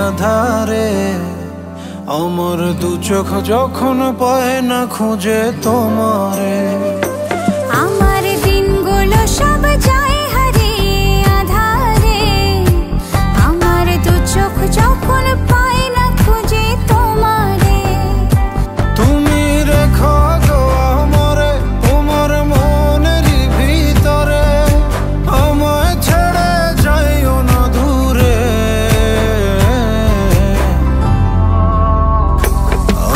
আধারে আমার দু চোখ যখন পায় না খুঁজে তোমারে। আমার দিনগুলো সব যায় হারিয়ে আধারে, আমার দু চোখ যখন পায় না খুঁজে তোমারে। তুমি রেখো গো আমারে তোমার মনের ভিতরে, আমায় ছেড়ে যাইও না দূরে।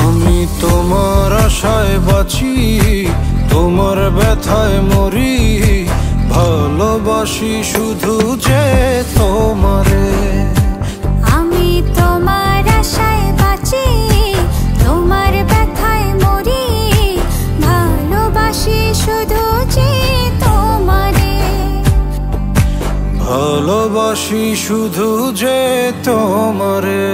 আমি তোমার আশায় বাঁচি, তোমার ব্যথায় মরি, ভালোবাসি শুধু যে তোমারে। আমি তোমার আশায় বাঁচি, তোমার ব্যথায় মরি, ভালোবাসি শুধু যে তোমারে। ভালোবাসি শুধু যে তোমারে।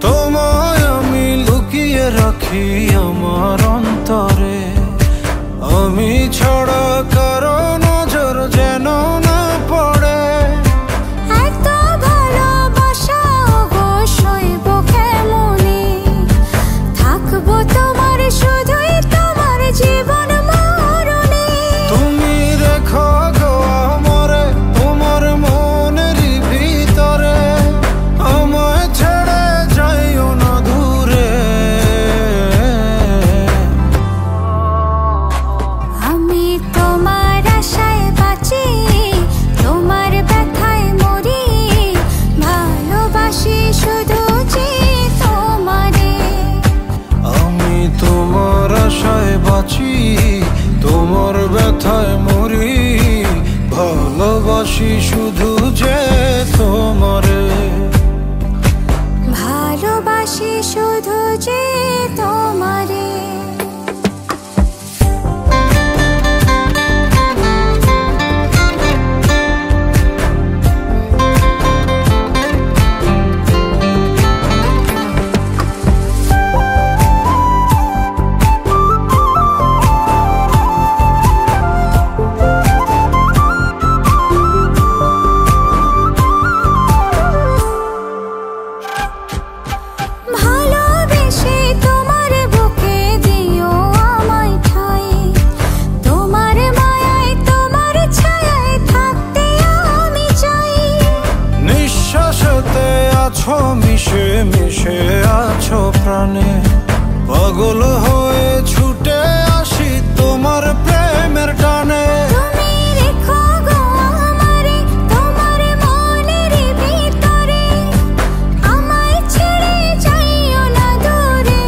তোমায় আমি লুকিয়ে রাখি আমার অন্তরে, আমি ছাড়া কারো নজর যেন না পড়ে। এত ভালোবাসা অবশ্যই কেমনে, থাকবো তোমার শুধুই তোমার জীবন মরণে। তুমি রেখো গো আমারে তোমার মনের ভিতরে, আমায় ছেড়ে যাইও না দূরে। আমি তোমার আশায় বাঁচি, তোমার ব্যথায় মরি, ভালোবাসি শুধু যে তোমারে। আমি তোমার আশায় বাঁচি, তোমার ব্যথায় মরি, ভালোবাসি শুধু যে তোমারে। ভালোবাসি শুধু যে তোমারে। ভালোবেসে তোমার বুকে দিও আমায় ঠাঁই, তোমার মায়ায় তোমার ছায়ায় থাকতে আমি চাই। নিঃশ্বাসেতে আছো মিশে মিশে আছো প্রাণে, পাগল হয়ে ছুটে আসি তোমার প্রেমের টানে। তুমি রেখো গো আমারে তোমার মনের ভিতরে, আমায় ছেড়ে যাইও না দূরে।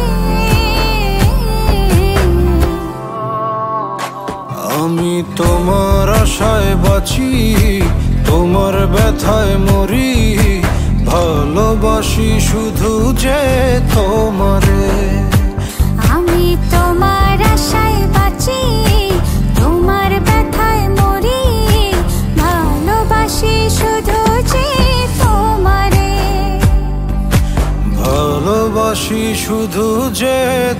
আমি তোমার আশায় বাঁচি, তোমার ব্যথায় মরি, ভালোবাসি শুধু যে তোমারে। আমি তোমার আশায় বাঁচি, তোমার ব্যথায় মরি, ভালোবাসি শুধু যে তোমারে। ভালোবাসি শুধু যে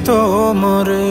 তোমারে।